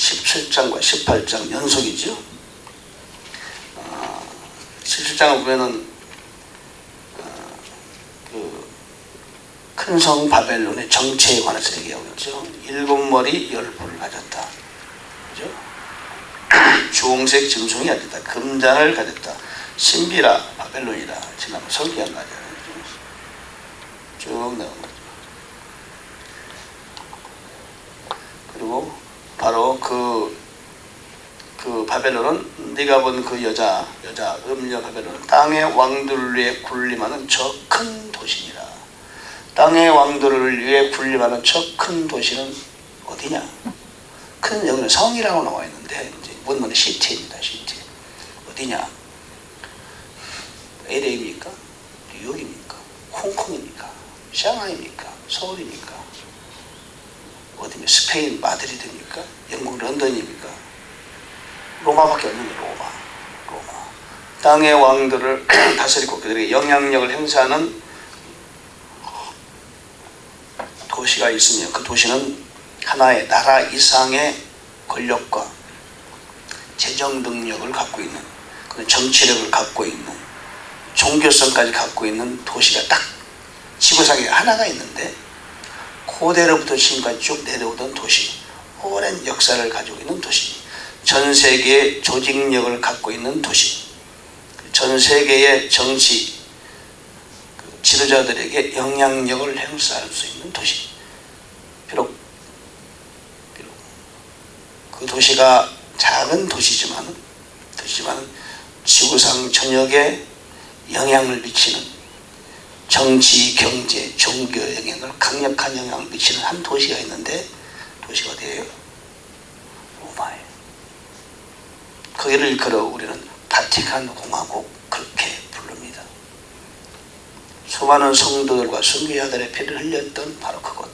17장과 18장 연속이죠. 17장을 보면은 큰 성 바벨론의 정체에 관해서 얘기하고 있죠. 7머리 10부를 가졌다. 그죠? 주홍색 짐승이 가졌다. 금잔을 가졌다. 신비라 바벨론이라 지난번 설계한 거잖아요. 쭉 나온 거죠. 그리고 바로 그 바벨론은 네가 본 그 여자 음녀 바벨론은 땅의 왕들을 위해 군림하는 저 큰 도시니라. 땅의 왕들을 위해 군림하는 저 큰 도시는 어디냐? 큰 여기는 성이라고 나와 있는데 이제 원문은 시티입니다. 시티. 어디냐? LA입니까? 뉴욕입니까? 홍콩입니까? 샹하이입니까? 서울입니까? 어디입니까? 스페인 마드리드입니까? 영국 런던입니까? 로마밖에 없는데 로마. 땅의 왕들을 다스리고 그들에게 영향력을 행사하는 도시가 있으며 그 도시는 하나의 나라 이상의 권력과 재정 능력을 갖고 있는, 정치력을 갖고 있는, 종교성까지 갖고 있는 도시가 딱 지구상에 하나가 있는데, 고대로부터 지금까지 쭉 내려오던 도시, 오랜 역사를 가지고 있는 도시, 전 세계의 조직력을 갖고 있는 도시, 전 세계의 정치 지도자들에게 영향력을 행사할 수 있는 도시. 비록 그 도시가 작은 도시지만 지구상 전역에 영향을 미치는, 정치, 경제, 종교 영향을 강력한 영향을 미치는 한 도시가 있는데, 도시가 어디예요? 로마예요. 거기를 일컬어 우리는 바티칸 공화국 그렇게 부릅니다. 수많은 성도들과 순교자들의 피를 흘렸던 바로 그곳.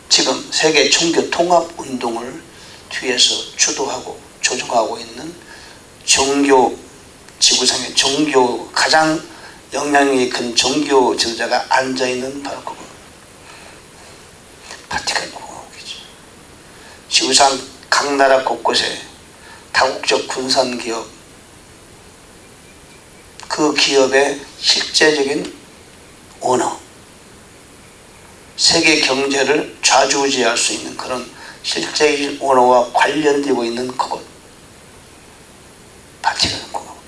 지금 세계 종교 통합 운동을 뒤에서 주도하고 조종하고 있는 지구상의 종교 가장 영향력이 큰 종교 지도자가 앉아있는 바로 그곳. 바티칸 공화국이죠. 지구상 각 나라 곳곳에 다국적 군산 기업, 그 기업의 실제적인 오너, 세계 경제를 좌지우지할 수 있는 그런 실제적인 오너와 관련되고 있는 그곳, 바티칸 공화국.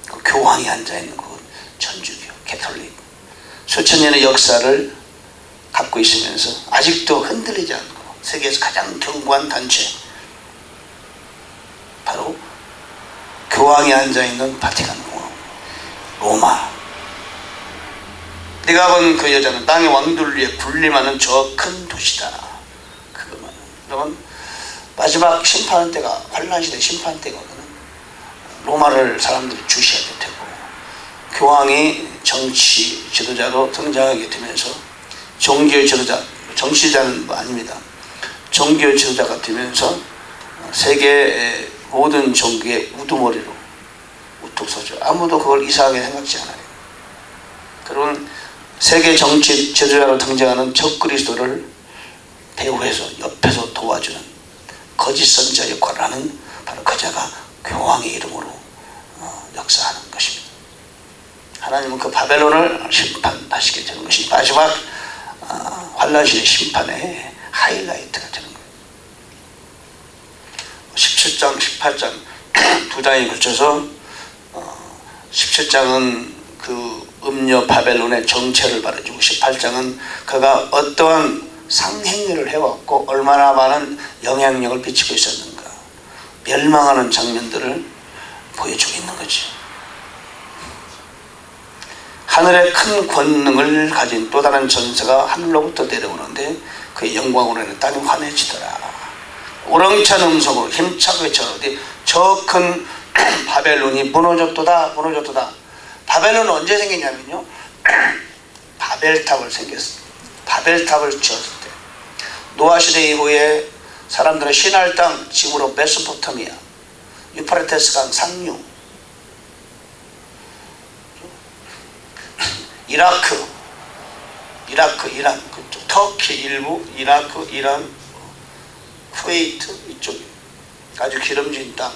그 교황이 앉아있는 그곳, 천주교, 캐톨릭, 수천 년의 역사를 갖고 있으면서 아직도 흔들리지 않고 세계에서 가장 견고한 단체, 바로 교황이 앉아있는 바티칸 공화국, 로마. 네가 본 그 여자는 땅의 왕들을 위해 군림하는 저 큰 도시다. 그것만. 여러분, 마지막 심판 때가, 환란시대 심판 때가 오면 로마를 사람들이 주시해야 될 테고, 교황이 정치 지도자로 등장하게 되면서 종교 지도자, 정치자는 뭐 아닙니다. 종교 지도자가 되면서 세계 모든 종교의 우두머리로 우뚝 서죠. 아무도 그걸 이상하게 생각지 않아요. 그런 세계 정치 지도자로 등장하는 적그리스도를 배후에서 옆에서 도와주는 거짓 선지자 역할을 하는 바로 그자가 교황의 이름으로 역사하는 것입니다. 하나님은 그 바벨론을 심판하시게 되는 것이 마지막 환란시대 심판의 하이라이트가 되는 거예요. 17장, 18장 두 장에 걸쳐서 17장은 그 음녀 바벨론의 정체를 말해주고, 18장은 그가 어떠한 상행위를 해왔고 얼마나 많은 영향력을 미치고 있었는가, 멸망하는 장면들을 보여주고 있는 거지. 하늘의 큰 권능을 가진 또 다른 전사가 하늘로부터 내려오는데 그의 영광으로 인해 땅이 환해지더라. 우렁찬 음성으로 힘차게 외쳐오되 저 큰 바벨론이 무너졌도다, 무너졌도다. 바벨론은 언제 생겼냐면요, 바벨탑을 생겼어요. 바벨탑을 지었을 때, 노아 시대 이후에 사람들은 신할 땅, 지금으로 메소포타미아, 유프라테스 강 상류, 이라크, 이란, 그쪽 터키 일부, 이라크, 이란, 쿠웨이트 이쪽 아주 기름진 땅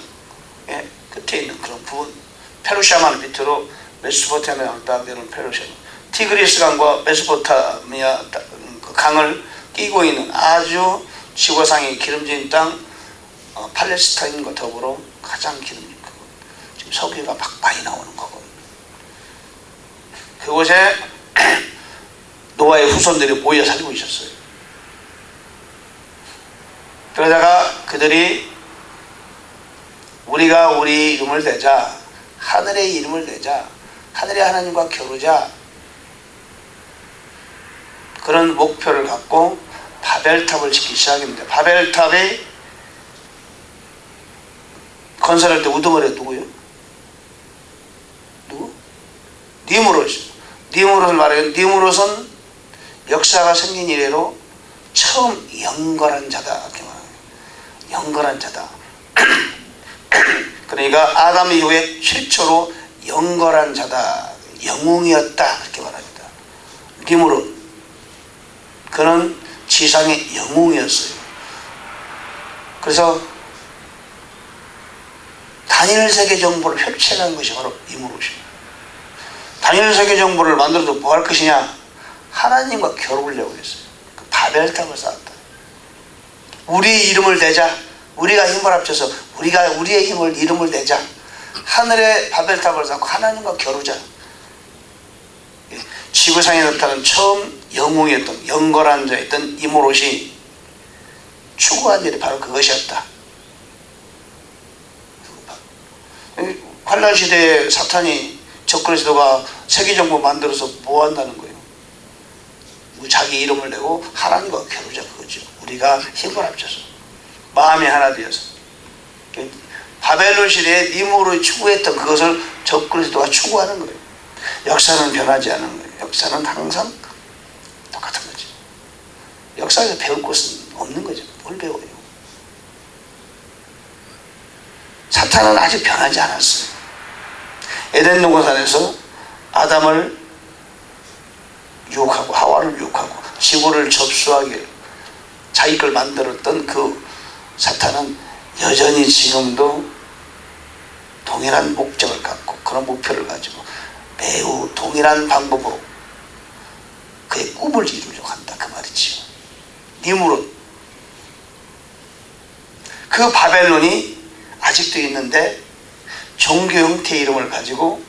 끝에 있는 그런 부분, 페르시아만 밑으로 메소포타미아 땅되는 페르시아, 티그리스 강과 메소포타미아 그 강을 끼고 있는 아주 지구상의 기름진 땅, 팔레스타인과 더불어 가장 기름진 그곳, 지금 석유가 막 많이 나오는 거고, 그곳에 노아의 후손들이 모여 살고 있었어요. 그러다가 그들이 우리가 우리 이름을 대자, 하늘의 이름을 대자, 하늘의 하나님과 겨루자, 그런 목표를 갖고 바벨탑을 짓기 시작했는데, 바벨탑이 건설할 때 우두머리가 누구예요? 누구? 니무롯. 니무롯을 말해요. 니무롯은 역사가 생긴 이래로 처음 영걸한 자다, 이렇게 말해요. 영걸한 자다. 그러니까 아담 이후에 최초로 영걸한 자다, 영웅이었다, 이렇게 말합니다. 니무롯, 그는 지상의 영웅이었어요. 그래서 단일 세계 정부를 펼쳐간 것이 바로 니무롯입니다. 단일 세계 정부를 만들어도 뭐 할 것이냐? 하나님과 겨루려고 했어요. 그 바벨탑을 쌓았다. 우리 이름을 대자, 우리가 힘을 합쳐서 우리가 우리의 힘을 이름을 대자, 하늘의 바벨탑을 쌓고 하나님과 겨루자. 지구상에 나타난 처음 영웅이었던, 영걸한 자였던 니무롯이 추구한 일이 바로 그것이었다. 환란 시대에 사탄이, 적그리스도가 세계정부 만들어서 뭐 한다는 거예요? 자기 이름을 내고 하나님과 겨루자, 그거죠. 우리가 힘을 합쳐서 마음이 하나 되어서. 바벨론 시대에 니무롯이 추구했던 그것을 적그리스도가 추구하는 거예요. 역사는 변하지 않은 거예요. 역사는 항상 똑같은 거죠. 역사에서 배울 것은 없는 거죠. 뭘 배워요? 사탄은 아직 변하지 않았어요. 에덴 동산에서 아담을 유혹하고 하와를 유혹하고 지구를 접수하게 자기 걸 만들었던 그 사탄은 여전히 지금도 동일한 목적을 갖고 그런 목표를 가지고 매우 동일한 방법으로 그의 꿈을 이루려고 한다, 그 말이지요. 니무롯, 그 바벨론이 아직도 있는데 종교 형태의 이름을 가지고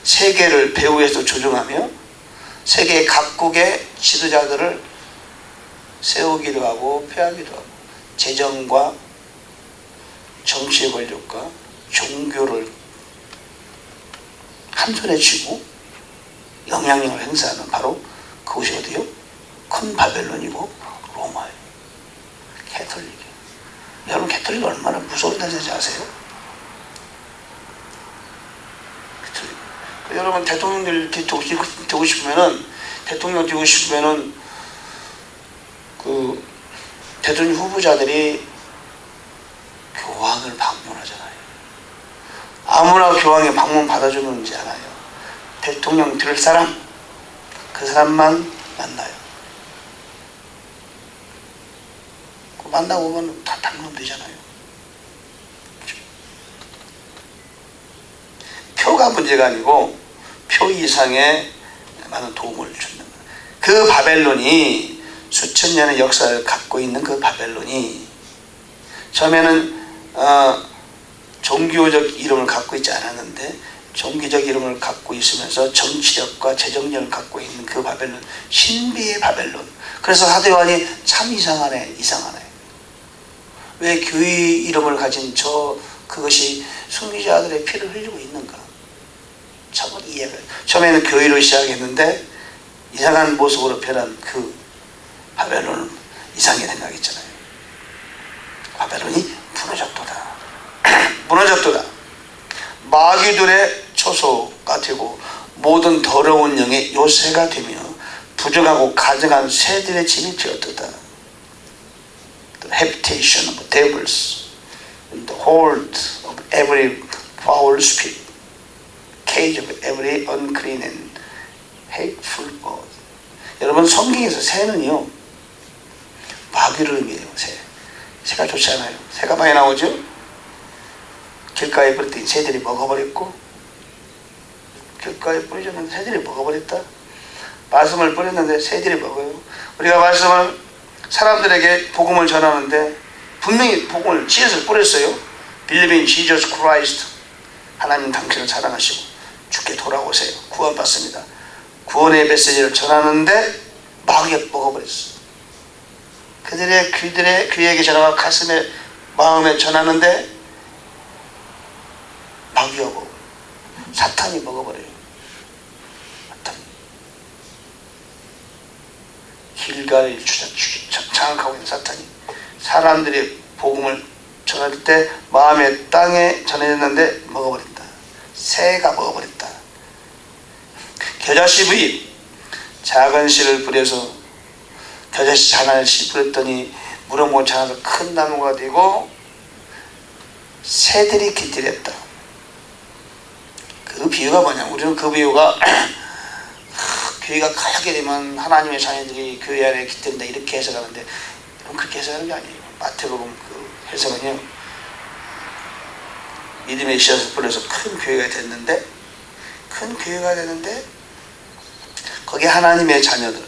세계를 배후에서 조종하며 세계 각국의 지도자들을 세우기도 하고 폐하기도 하고 재정과 정치의 권력과 종교를 한 손에 쥐고 영향력을 행사하는 바로 그것이 어디요? 큰 바벨론이고 로마예요. 캐톨릭이에요. 여러분, 캐톨릭이 얼마나 무서운 단체인지 아세요? 캐톨릭. 여러분, 대통령 되고 싶으면은, 대통령 되고 싶으면은 그 대통령 후보자들이 교황을 방문하잖아요. 아무나 교황의 방문 받아주는지 않아요. 대통령 될 사람, 그 사람만 만나요. 그 만나고 보면 다 당선되잖아요. 표가 문제가 아니고 표 이상의 많은 도움을 주는 거예요. 그 바벨론이 수천 년의 역사를 갖고 있는 그 바벨론이 처음에는 종교적 이름을 갖고 있지 않았는데 종교적 이름을 갖고 있으면서 정치력과 재정력을 갖고 있는 그 바벨론, 신비의 바벨론. 그래서 사도 요한이 참 이상하네, 이상하네. 왜 교회 이름을 가진 그것이 승리자들의 피를 흘리고 있는가? 참은 이해가. 처음에는 교회로 시작했는데 이상한 모습으로 변한 그 바벨론은 이상하게 생각했잖아요. 바벨론이 무너졌도다. 무너졌도다. 마귀들의 초소가 되고 모든 더러운 영의 요새가 되며 부정하고 가증한 새들의 집이 되었도다. The habitation of devils, the hold of every foul spirit, cage of every unclean and hateful bird. 여러분, 성경에서 새는요 마귀를 의미해요. 새. 새가 좋지 않아요. 새가 많이 나오죠. 길가에 뿌렸더니 새들이 먹어버렸고, 길가에 뿌려줬는데 새들이 먹어버렸다. 말씀을 뿌렸는데 새들이 먹어요. 우리가 말씀을 사람들에게 복음을 전하는데 분명히 복음을 씨앗을 뿌렸어요. Believe in Jesus Christ. 하나님 당신을 사랑하시고 주께 돌아오세요. 구원받습니다. 구원의 메시지를 전하는데 마귀가 먹어버렸어. 그들의 귀에게 전하고 가슴에 마음에 전하는데 마귀가 먹어요. 사탄이 먹어버려요. 사탄. 길가를 장악하고 있는 사탄이 사람들의 복음을 전할 때 마음의 땅에 전해졌는데 먹어버린다. 새가 먹어버렸다. 겨자씨 부인 작은 씨를 뿌려서 겨자씨 작은 씨 뿌렸더니 물어 못 자라서 큰 나무가 되고 새들이 깃들였다. 그 비유가 뭐냐? 우리는 그 비유가 교회가 크게 되면 하나님의 자녀들이 교회 안에 깃든다 이렇게 해석하는데 그렇게 해석하는 게 아니에요. 마태복음 그 해석은요, 믿음의 씨앗을 뿌려서 큰 교회가 됐는데 거기에 하나님의 자녀들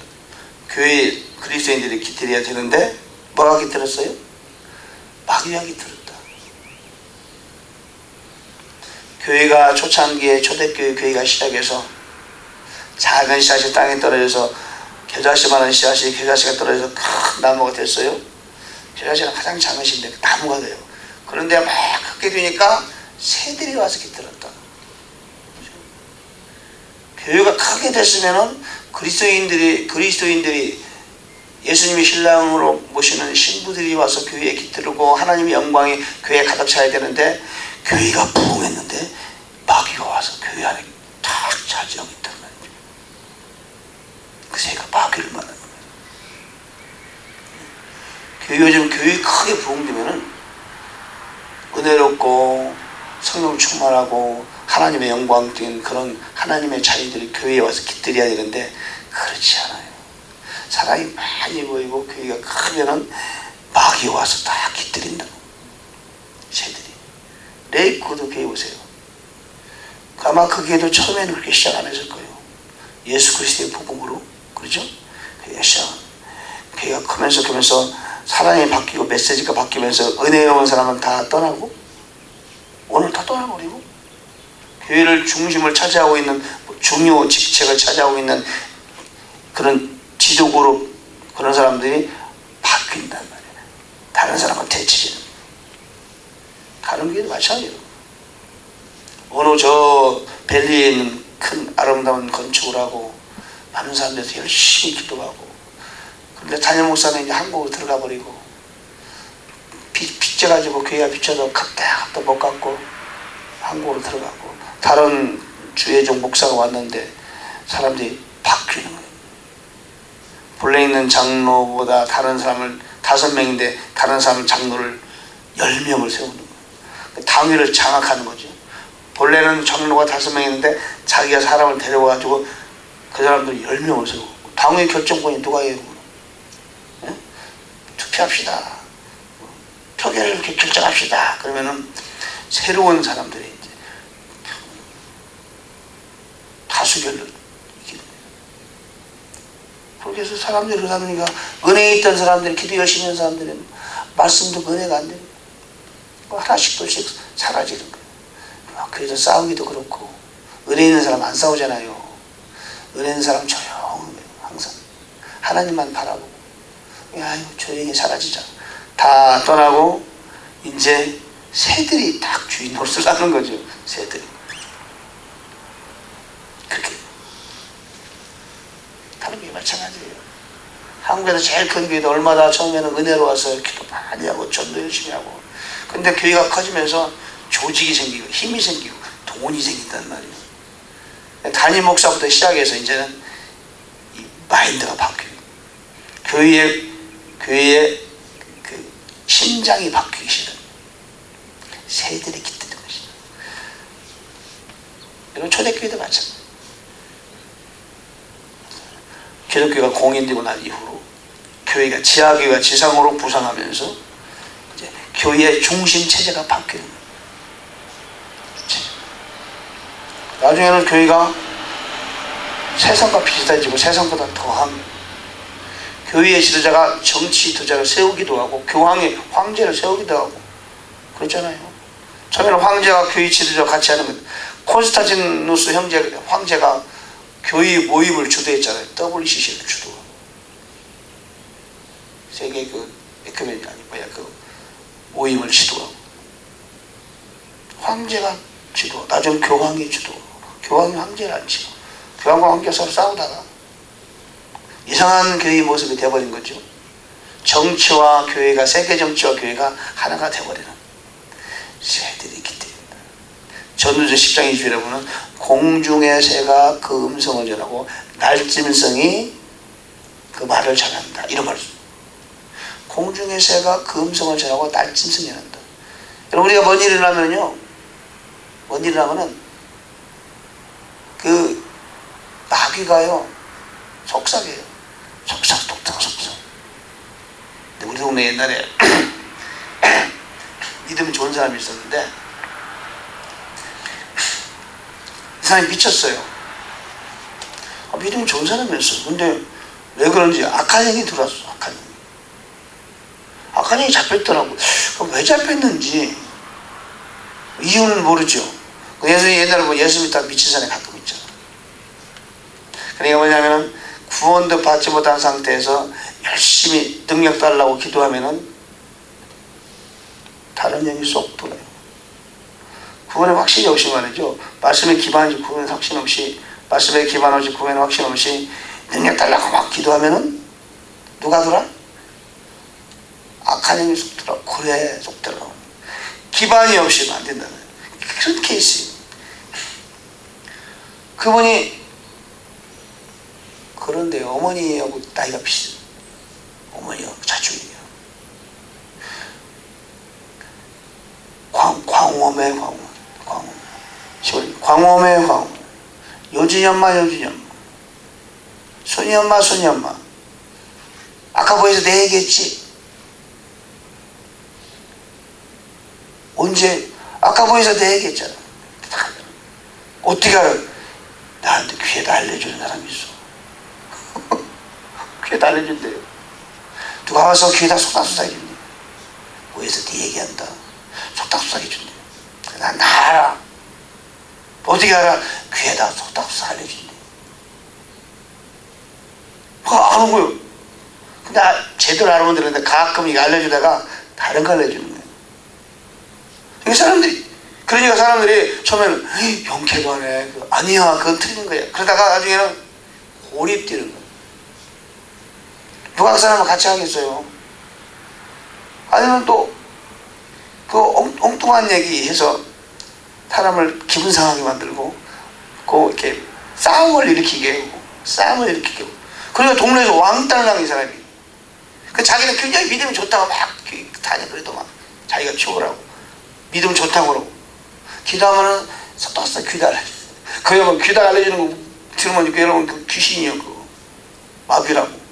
교회 그리스도인들이 깃들여야 되는데 뭐가 깃들었어요? 마귀가 깃들었다. 교회가 초창기에 초대교회가 시작해서 작은 씨앗이 땅에 떨어져서 겨자씨만한 씨앗이 겨자씨가 떨어져서 큰 나무가 됐어요. 겨자씨는 가장 작은 씨인데 나무가 돼요. 그런데 막 크게 되니까 새들이 와서 깃들었다. 교회가 크게 됐으면은 그리스도인들이 예수님이 신랑으로 모시는 신부들이 와서 교회에 깃들고 하나님의 영광이 교회에 가득 차야 되는데 교회가 부흥했는데 마귀가 와서 교회 안에 탁 차지하고 있다는 말이죠. 그 새가 마귀를 만나는 거예요. 요즘 교회 크게 부흥되면은 은혜롭고 성령 충만하고 하나님의 영광적인 그런 하나님의 자녀들이 교회에 와서 깃들여야 되는데 그렇지 않아요. 사랑이 많이 보이고 교회가 크면은 마귀 와서 다 깃들인다고. 새들이. 레이코도 교회 오세요. 아마 그 교회도 처음에는 그렇게 시작 안 했을 거예요. 예수 그리스도의 복음으로. 그렇죠? 교회가 시작. 교회가 크면서 사랑이 바뀌고 메시지가 바뀌면서 은혜로운 사람은 다 떠나고 오늘 다 떠나버리고 교회를 중심을 차지하고 있는 중요 직책을 차지하고 있는 그런 지도그룹 그런 사람들이 바뀐단 말이에요. 다른 사람과 대치지는 다른 교회도 마찬가지예요. 어느 저 벨리에 있는 큰 아름다운 건축을 하고 많은 사람들이 열심히 기도하고 그런데 담임 목사는 이제 한국으로 들어가 버리고 빚져가지고 교회가 빚져서 갑도 못 갚고 한국으로 들어가고 다른 주예종 목사가 왔는데 사람들이 바뀌는 거예요. 본래 있는 장로보다 다른 사람을 5명인데 다른 사람 장로를 10명을 세우는 거예요. 당위를 장악하는 거죠. 본래는 장로가 5명이었는데 자기가 사람을 데려와가지고 그 사람들 10명을 세우고 당위 결정권이 누가 해요? 네? 투표합시다. 표결을 이렇게 결정합시다. 그러면은 새로운 사람들이 이제 다수결로 이기는 거예요. 그렇게 해서 사람들이 그러다 보니까 은혜에 있던 사람들이 기도 열심히 하는 사람들은 말씀도 은혜가 안 되는 거예요. 하나씩씩 사라지는 거예요. 그래서 싸우기도 그렇고 은혜 있는 사람 안 싸우잖아요. 은혜 있는 사람 조용해요. 항상 하나님만 바라보고 아유 조용히 사라지자. 다 떠나고 이제 새들이 딱 주인 노릇을 하는 거죠. 새들이 그렇게 다른 게 마찬가지예요. 한국에서 제일 큰 교회도 얼마나 처음에는 은혜로 와서 기도 많이 하고 전도 열심히 하고 근데 교회가 커지면서 조직이 생기고 힘이 생기고 돈이 생긴단 말이에요. 담임 목사부터 시작해서 이제는 이 마인드가 바뀌어요. 교회의 그 심장이 바뀌기 시작해요. 새들이 깃드는 것이죠. 이런 초대교회도 마찬가지예요. 기독교가 공인되고 난 이후로 교회가 지하교회가 지상으로 부상하면서 이제 교회의 중심 체제가 바뀌는 거예요. 나중에는 교회가 세상과 비슷해지고 세상보다 더한 교회의 지도자가 정치 지도자를 세우기도 하고 교황이 황제를 세우기도 하고 그렇잖아요. 처음에는 황제가 교회 지도자 같이 하는 것. 콘스탄티누스 황제가 교회 모임을 주도했잖아요. WCC를 주도하고 세계 그 에큐멘이 그 모임을 지도하고 황제가 지도, 나중에 교황이 지도. 교황이 황제를 안 치고 교황과 황제가 서로 싸우다가 이상한 교회의 모습이 되어버린 거죠. 정치와 교회가, 세계 정치와 교회가 하나가 되어버리는 새들이 있기 때문에 전도서 10장 20절에 보면 공중의 새가 그 음성을 전하고 날짐승이 그 말을 전한다 이런 말을 씁니다. 공중의 새가 그 음성을 전하고 날짐승이 전한다. 여러분 우리가 뭔 일을 하면요, 뭔 일을 하면은 그 마귀가요 속삭여요. 속삭. 근데 우리 동네 옛날에 믿음 좋은 사람이 있었는데 이 사람이 미쳤어요. 믿음이 좋은 사람이었어. 근데 왜 그런지 악한 영이 들어왔어. 악한 영이 잡혔더라고. 그럼 왜 잡혔는지 이유는 모르죠. 예수님 옛날에 뭐 예수 믿다가 미친 사람이 가끔 있잖아. 그러니까 뭐냐면은 구원도 받지 못한 상태에서 열심히 능력 달라고 기도하면은 다른 영이 쏙 들어요. 구원에 확신이 없이 말이죠. 말씀에 기반하지 구원에 확신 없이, 말씀에 기반하지 구원에 확신 없이 능력 달라고 막 기도하면은 누가 들어? 악한 영이 쏙 들어. 그래 쏙 들어. 기반이 없이면 안 된다는 그런 케이스. 그분이 그런데 어머니하고 나이가 비슷해요. 어머니가 자축이에요. 광엄의 광엄. 요진이 엄마. 순이 엄마. 아까 보여서 내 얘기했지. 언제? 아까 보여서 내 얘기했잖아. 어떻게 알아? 나한테 귀에다 알려주는 사람이 있어. 귀에다 알려준대요. 누가 와서 귀에다 속닥속닥 해준대. 위에서 네 얘기한다. 속닥속닥 해준대. 난 다 알아. 어떻게 알아? 귀에다 속닥속닥 알려준대. 아는 거요. 근데 제대로 알아보면 되는데 가끔 이거 알려주다가 다른 거 알려주는 거예요. 그러니까 사람들이 처음에는 영케도 하네. 아니야, 그건 틀린 거야. 그러다가 나중에는 고립되는 거예요. 누가 그 사람을 같이 하겠어요? 아니면 또 그 엉뚱한 얘기 해서 사람을 기분 상하게 만들고 이렇게 싸움을 일으키게 하고 그리고 동네에서 왕따를 이 사람이. 자기는 굉장히 믿음이 좋다고 막 다녀. 그래도 막 자기가 치우라고 믿음 좋다고 그러고 기도하면은 속닥속닥 귀다 알려줘. 그 여러분 귀다 알려주는 거 들으면 그 여러분 그 귀신이요, 그거 마귀라고.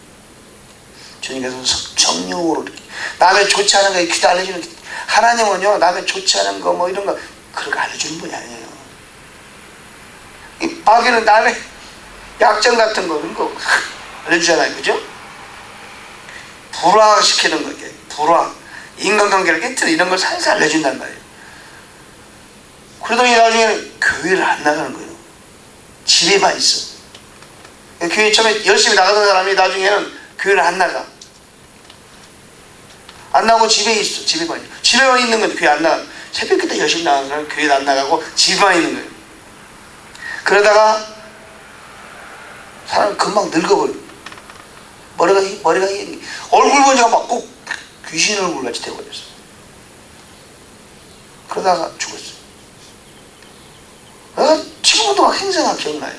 주님께서 정령으로 이렇게 남의 좋지 않은 거에 귀다 알려주는. 하나님은요 남의 좋지 않은 거 뭐 이런 거 그런 거 알려주는 분이 아니에요. 이 마귀는 남의 약점 같은 거 그런 거 알려주잖아요, 그죠? 불화시키는 거, 이게 불화, 인간관계를 깨뜨려 이런 걸 살살 알려준단 말이에요. 그러더니 나중에는 교회를 안 나가는 거예요. 집에만 있어. 교회 처음에 열심히 나가던 사람이 나중에는 교회를 안 나가. 안 나가고 집에 있어. 집에만 있어. 집에만 있는 건데 교회 안 나가. 새벽 때 열심히 나가는 사람은 교회 안 나가고 집에만 있는 거예요. 그러다가 사람 금방 늙어버려. 머리가 얼굴 보니까 막 꼭 귀신 얼굴 같이 되어버렸어. 그러다가 죽었어. 내가 지금도 막 행사가 기억나요.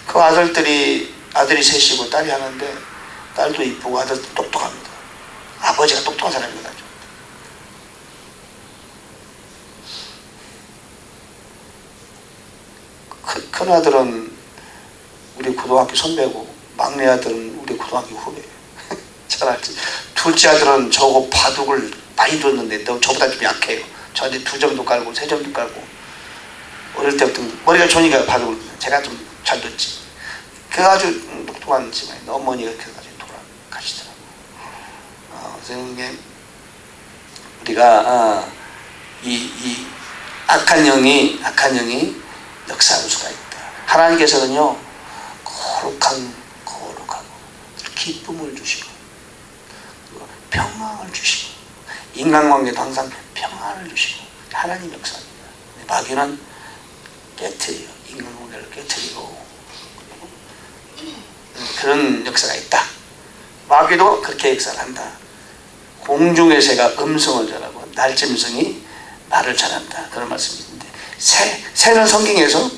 그 아들이 셋이고 딸이 하나인데 딸도 이쁘고 아들도 똑똑합니다. 아버지가 똑똑한 사람입니다. 큰 아들은 우리 고등학교 선배고 막내 아들은 우리 고등학교 후배예요. 잘할지. 둘째 아들은 저거 바둑을 많이 뒀는데 저보다 좀 약해요. 저한테 2점도 깔고 3점도 깔고 어릴 때부터 머리가 좋으니까 바둑을 제가 좀 잘 뒀지. 그 아주 똑똑한 집안에 어머니가 그래가지고 돌아가시더라고요. 선생님, 우리가 이 악한 영이 역사할 수가 있다. 하나님께서는요 거룩하고 기쁨을 주시고 평강을 주시고 인간관계도 항상 평안을 주시고 하나님 역사입니다. 마귀는 깨트려요. 인간관계를 깨트리고 그런 역사가 있다. 마귀도 그렇게 역사를 한다. 공중의 새가 음성을 전하고 날짐승이 말을 전한다. 그런 말씀인데 새는 성경에서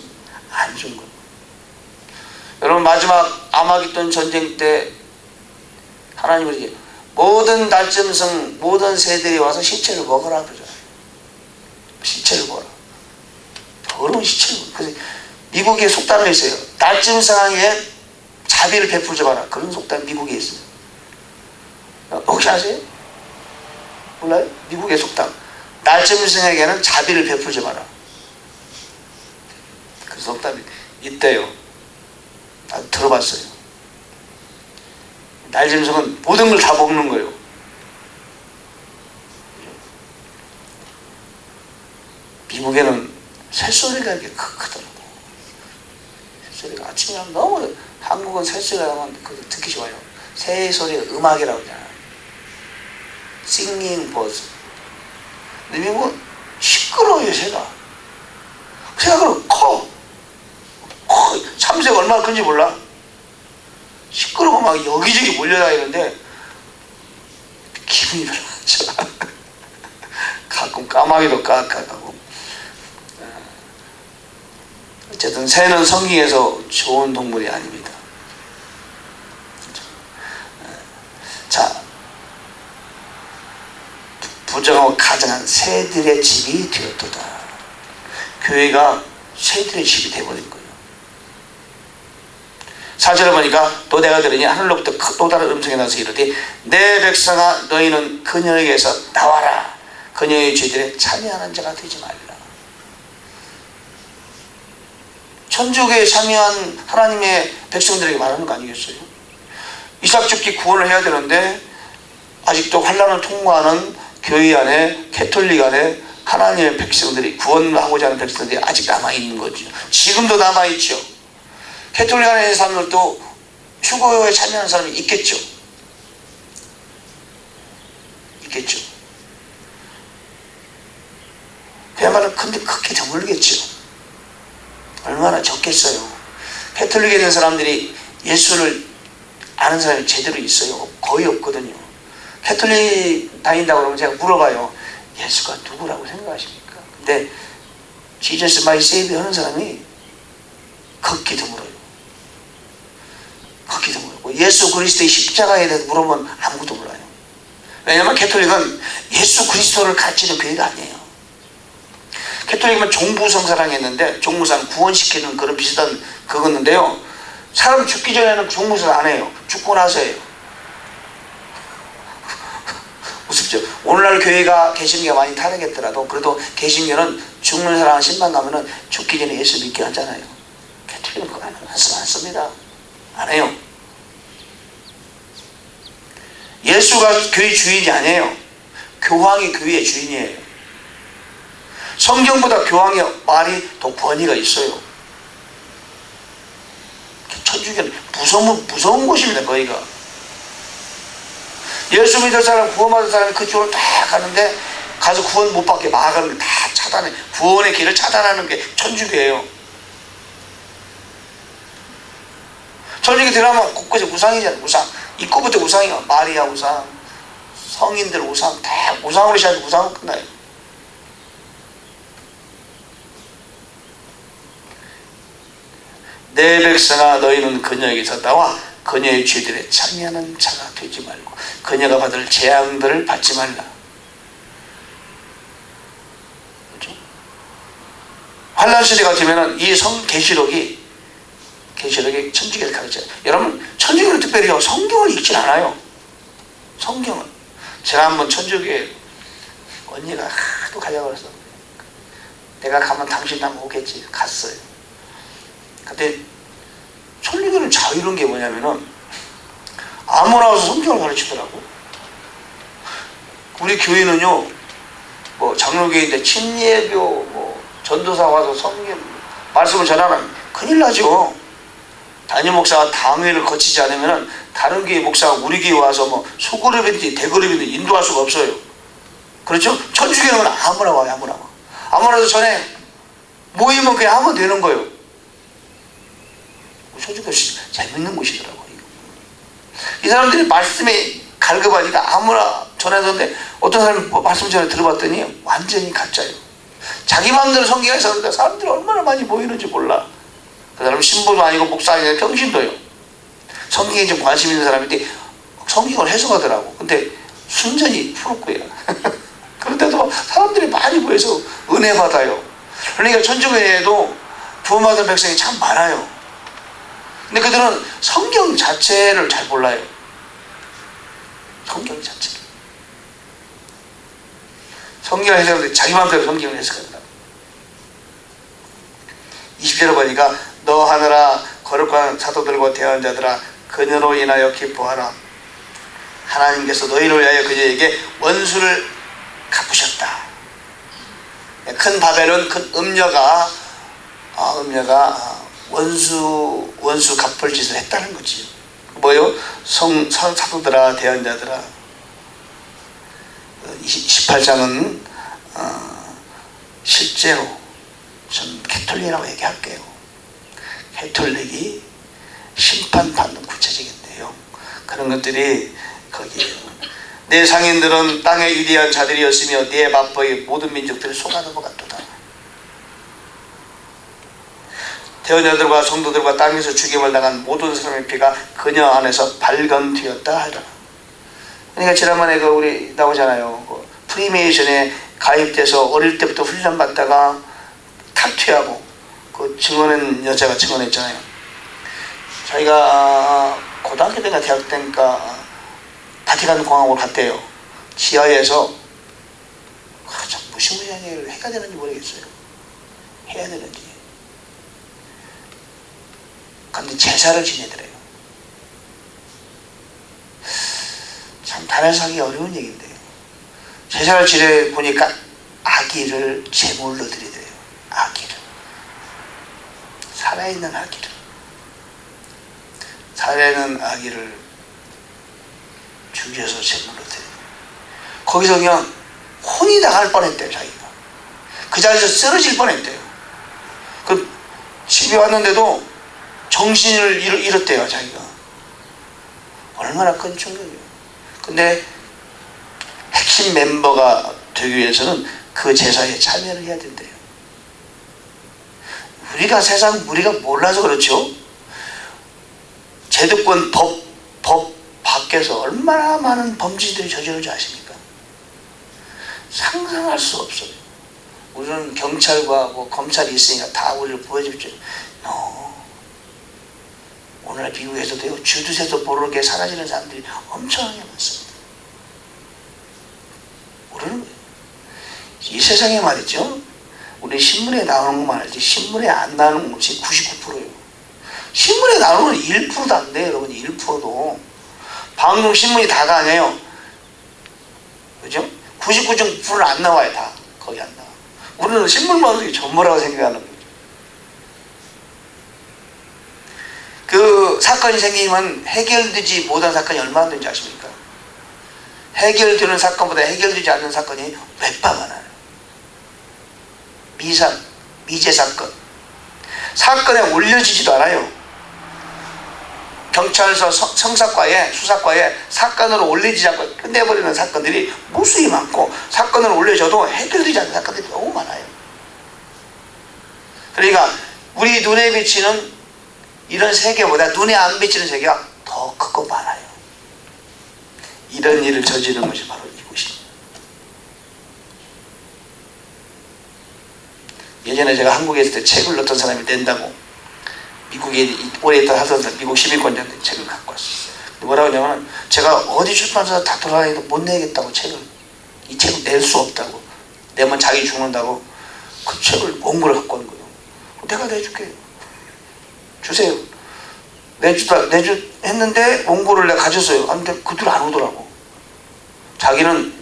안 준 거예요. 여러분, 마지막 아마겟돈 전쟁 때 하나님은 이제 모든 날짐승 모든 새들이 와서 시체를 먹으라 그러잖아요. 시체를 먹어라. 더러운 시체를. 그래서 미국에 속담이 있어요. 날짐승에게 자비를 베풀지 마라. 그런 속담 미국에 있어요. 혹시 아세요? 몰라요? 미국의 속담. 날짐승에게는 자비를 베풀지 마라. 그 속담이 있대요. 나도 들어봤어요. 날짐승은 모든 걸 다 먹는 거예요. 미국에는 새소리가 이렇게 크더라고. 새소리가 아침에 하면 너무, 한국은 새소리가 나면 그거 듣기 좋아요. 새소리가 음악이라고 하잖아요. Singing birds. 근데 미국은 시끄러워요, 새가. 새가 그럼 커. 참새가 얼마나 큰지 몰라. 시끄러워 막 여기저기 몰려다니는데 기분이 별로 안 좋아. 가끔 까마귀도 깍깍하고. 어쨌든 새는 성경에서 좋은 동물이 아닙니다. 자, 부정하고 가증한 새들의 집이 되었도다. 교회가 새들의 집이 되어버린 거예요. 4절에 보니까 또 내가 들으니 하늘로부터 또 다른 음성이 나서 이르되 내 백성아 너희는 그녀에게서 나와라. 그녀의 죄들에 참여하는 자가 되지 말라. 천주교에 참여한 하나님의 백성들에게 말하는 거 아니겠어요? 이삭 죽기 구원을 해야 되는데 아직도 환난을 통과하는 교회 안에 캐톨릭 안에 하나님의 백성들이 구원하고자 하는 백성들이 아직 남아있는 거죠. 지금도 남아있죠. 캐톨릭 안에 있는 사람들도 휴거에 참여하는 사람이 있겠죠. 있겠죠. 그야말로 근데 크게 드물겠죠. 얼마나 적겠어요. 캐톨릭에 있는 사람들이 예수를 아는 사람이 제대로 있어요? 거의 없거든요. 캐톨릭 다닌다고 그러면 제가 물어봐요. 예수가 누구라고 생각하십니까? 근데 Jesus my Savior 하는 사람이 극히 드물어요. 극히 드물고 예수 그리스도의 십자가에 대해서 물어보면 아무것도 몰라요. 왜냐하면 캐톨릭은 예수 그리스도를 가르치는 교회가 아니에요. 캐톨릭은 종부성사랑했는데 종부상 구원시키는 그런 비슷한 그거였는데요. 사람 죽기 전에는 종부성 안 해요. 죽고 나서 해요. 무섭죠? 오늘날 교회가 개신교가 많이 다르겠더라도 그래도 개신교는 죽는 사람 신방 가면은 죽기 전에 예수 믿게 하잖아요. 캐톨릭은 그거 안 씁니다. 안 해요. 예수가 교회 주인이 아니에요. 교황이 교회의 주인이에요. 성경보다 교황의 말이 더 권위가 있어요. 천주교는 무서운 곳입니다. 거기가. 예수 믿을 사람, 구원받은 사람이 그쪽으로 딱 가는데 가서 구원 못 받게 막아가는 다 차단해. 구원의 길을 차단하는 게 천주교예요. 천주교 들어가면 곳곳에 우상이잖아요. 우상. 입구부터 우상이야. 마리아 우상, 성인들 우상, 다 우상으로 시작해서 우상으로 끝나요. 내 백성아 너희는 그녀에게서 나와 그녀의 죄들에 참여하는 자가 되지 말고 그녀가 받을 재앙들을 받지 말라. 그렇죠? 환란 시대가 되면은 이 계시록이 천주교를 가르쳐요. 여러분 천주교는 특별히 성경을 읽진 않아요. 성경을. 제가 한번 천주교에 언니가 하도 가자고 그래서 내가 가면 당신 한번 오겠지. 갔어요. 근데 천주교는 자유로운 게 뭐냐면은 아무나 와서 성경을 가르치더라고. 우리 교회는요, 뭐 장로교인데 침례교, 뭐 전도사 와서 성경 말씀을 전하면 큰일 나죠. 담임 목사가 당회를 거치지 않으면은 다른 교회 목사가 우리 교회 와서 뭐 소그룹이든지 대그룹이든지 인도할 수가 없어요. 그렇죠? 천주교는 아무나 와요. 아무나 와. 아무나 와서 전에 모이면 그냥 하면 되는 거예요. 천주교 재밌는 곳이더라고요. 이 사람들이 말씀에 갈급하니까 아무나 전해서는데 어떤 사람이 말씀 전에 들어봤더니 완전히 가짜예요. 자기 마음대로 성경에서 그러니까 사람들이 얼마나 많이 모이는지 몰라. 그 사람은 신부도 아니고 목사 아니고 평신도예요. 성경에 좀 관심 있는 사람인데 성경을 해석하더라고. 근데 순전히 프로구예요. 그런데도 사람들이 많이 모여서 은혜 받아요. 그러니까 천주교에도 구원받은 백성이 참 많아요. 근데 그들은 성경 자체를 잘 몰라요. 성경 자체를. 성경을 해석하는데 자기 마음대로 성경을 해석한다. 20절에 보니까 너 하늘아 거룩한 사도들과 대한 자들아 그녀로 인하여 기뻐하라. 하나님께서 너희를 위하여 그녀에게 원수를 갚으셨다. 큰 바벨론 큰 음녀가 원수 갚을 짓을 했다는 거지. 뭐요? 사도들아 대한 자들아. 18장은 실제로 전 캐톨릭이라고 얘기할게요. 캐톨릭이 심판받는 구체적인 내용, 그런 것들이 거기에요. 내 상인들은 땅의 위대한 자들이었으며 네 맞벌이 모든 민족들이 속아 넘어갔도다. 대언자들과 성도들과 땅에서 죽임을 당한 모든 사람의 피가 그녀 안에서 발견되었다 하더라. 그러니까 지난번에 우리 나오잖아요. 프리메이션에 가입돼서 어릴 때부터 훈련받다가 탈퇴하고 증언한 여자가 증언했잖아요. 자기가 고등학교 때인가 대학 때인가 바티칸 공항으로 갔대요. 지하에서 무시무시한 일을 해야 되는지 모르겠어요. 해야 되는지. 근데 제사를 지내더래요. 참 단에서 하기 어려운 얘기인데 제사를 지내 보니까 아기를 제물로 드리더래요. 아기를. 살아있는 아기를. 살아있는 아기를 죽여서 제물로 드려요. 거기서 그냥 혼이 나갈 뻔했대요. 자기가. 그 자리에서 쓰러질 뻔했대요. 집에 왔는데도 정신을 잃었대요. 자기가. 얼마나 큰 충격이에요. 근데 핵심 멤버가 되기 위해서는 그 제사에 참여를 해야 된대요. 우리가 우리가 몰라서 그렇죠. 제도권 법 밖에서 얼마나 많은 범죄들이 저지르는지 아십니까? 상상할 수 없어요. 우리는 경찰과 검찰이 있으니까 다 우리를 보여주죠. 오늘 미국에서도요, 주두새도 모르게 사라지는 사람들이 엄청나게 많습니다. 모르는 거예요. 이 세상에 말이죠, 우리 신문에 나오는 것만 알지 신문에 안 나오는 것이 99%예요. 신문에 나오는 건 1%도 안 돼요. 여러분. 1%도 방송 신문이 다가 아니에요. 그죠? 99.9%는 안 나와요. 다 거기 안 나와. 우리는 신문 방송이 전부라고 생각하는 거예요. 그 사건이 생기면 해결되지 못한 사건이 얼마나 되는지 아십니까? 해결되는 사건보다 해결되지 않는 사건이 몇 배 많아요. 미제 사건. 사건에 올려지지도 않아요. 경찰서 수사과에 사건으로 올려지지 않고 끝내버리는 사건들이 무수히 많고, 사건으로 올려져도 해결되지 않는 사건들이 너무 많아요. 그러니까 우리 눈에 비치는 이런 세계보다 눈에 안 비치는 세계가 더 크고 많아요. 이런 일을 저지르는 것이 바로 이곳입니다. 예전에 제가 한국에 있을 때 책을 어떤 사람이 낸다고 미국에 오래 있다 하던 미국 시민권자한테 책을 갖고 왔어요. 뭐라고 하냐면 제가 어디 출판사 다 돌아다니도 못 내겠다고 이 책을 낼 수 없다고, 내면 자기 죽는다고 그 책을 원고를 갖고 온 거예요. 내가 내줄게, 주세요. 내주 했는데 원고를 내가 가졌어요. 근데 그들 안 오더라고. 자기는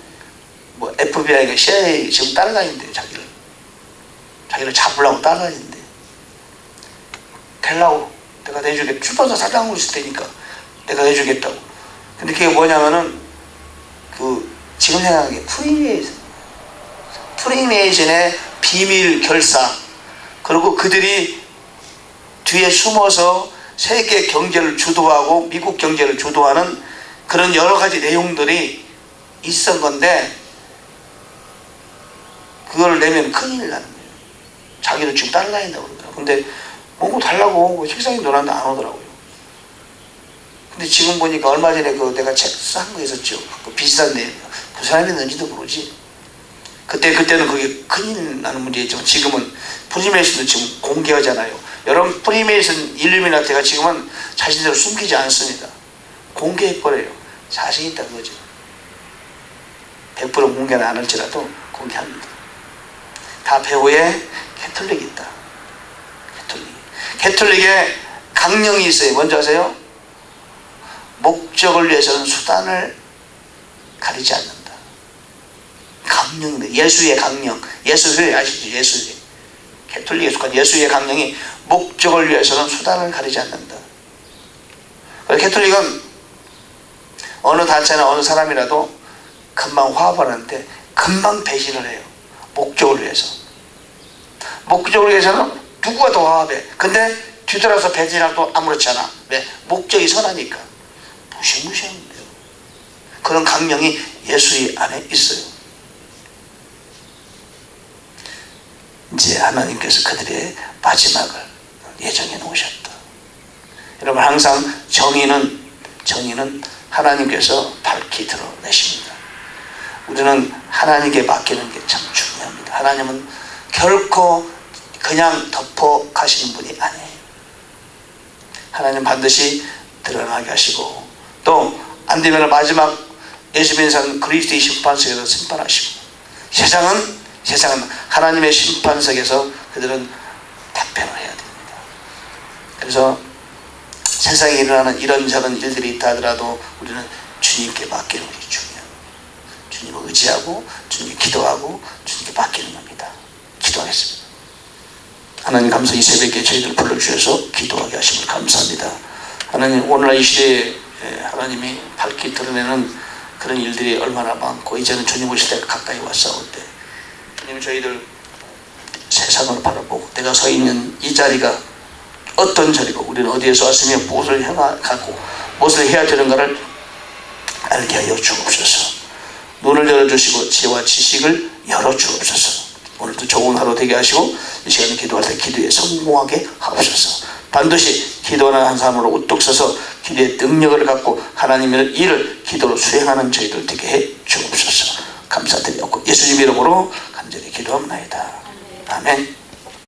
뭐 FBI가 CIA 지금 따라다닌대요. 자기를 잡으려고 따라다니는데, 되려고 내가 내주겠다. 출판사 사장으로 있을 테니까 내가 내주겠다고. 근데 그게 뭐냐면은 지금 생각하는 게 프리메이슨의 비밀 결사, 그리고 그들이 뒤에 숨어서 세계 경제를 주도하고 미국 경제를 주도하는 그런 여러 가지 내용들이 있었던 건데, 그걸 내면 큰일 나는 거예요. 자기도 지금 달라인다고 그러더라고요. 근데 원고 달라고 책상에 놓았는데 안 오더라고요. 근데 지금 보니까 얼마 전에 내가 책 싼 거 있었죠. 비슷한 내용. 그 사람이 있는지도 모르지. 그때는 그게 큰일 나는 문제였지만 지금은 프리메이슨도 지금 공개하잖아요. 여러분, 프리메이슨 일루미나티가 지금은 자신들을 숨기지 않습니다. 공개해버려요. 자신 있다 그거죠. 100% 공개는 안 할지라도 공개합니다. 다 배후에 캐톨릭이 있다. 캐톨릭에 강령이 있어요. 뭔지 아세요? 목적을 위해서는 수단을 가리지 않는다. 강령입니다. 예수의 강령. 예수회 아시죠? 예수회. 캐톨릭에 속한 예수의 강령이 목적을 위해서는 수단을 가리지 않는다. 캐톨릭은 어느 단체나 어느 사람이라도 금방 화합을 하는데 금방 배신을 해요. 목적을 위해서. 목적을 위해서는 누구가 더 화합해. 근데 뒤돌아서 배신하도 아무렇지 않아. 왜? 목적이 선하니까. 무시무시하는 거예요. 그런 강령이 예수의 안에 있어요. 이제 하나님께서 그들의 마지막을 예정해 놓으셨다. 여러분, 항상 정의는 하나님께서 밝히 드러내십니다. 우리는 하나님께 맡기는 게 참 중요합니다. 하나님은 결코 그냥 덮어 가시는 분이 아니에요. 하나님 반드시 드러나게 하시고, 또 안되면 마지막 예수님의 산 그리스도의 심판석에서 심판하시고, 세상은 하나님의 심판석에서 그들은 답변을 해야 됩니다. 그래서 세상에 일어나는 이런저런 일들이 있다 하더라도 우리는 주님께 맡기는 것이 중요합니다. 주님을 의지하고 주님께 기도하고 주님께 맡기는 겁니다. 기도하겠습니다. 하나님, 감사, 이 새벽에 저희들 불러주셔서 기도하게 하심을 감사합니다. 하나님, 오늘날 이 시대에 하나님이 밝히 드러내는 그런 일들이 얼마나 많고, 이제는 주님 오실 때가 가까이 왔사온데, 주님, 저희들 세상을 바라보고 내가 서 있는 이 자리가 어떤 자리고 우리는 어디에서 왔으며 무엇을 해가고 무엇을 해야 되는가를 알게 하여 주옵소서. 눈을 열어주시고 지혜와 지식을 열어주옵소서. 오늘도 좋은 하루 되게 하시고 이 시간에 기도할 때 기도에 성공하게 하옵소서. 반드시 기도하는 한 사람으로 우뚝 서서 기도의 능력을 갖고 하나님의 일을 기도로 수행하는 저희들 되게 해 주옵소서. 감사드리옵고 예수님 이름으로 간절히 기도합니다. 아멘.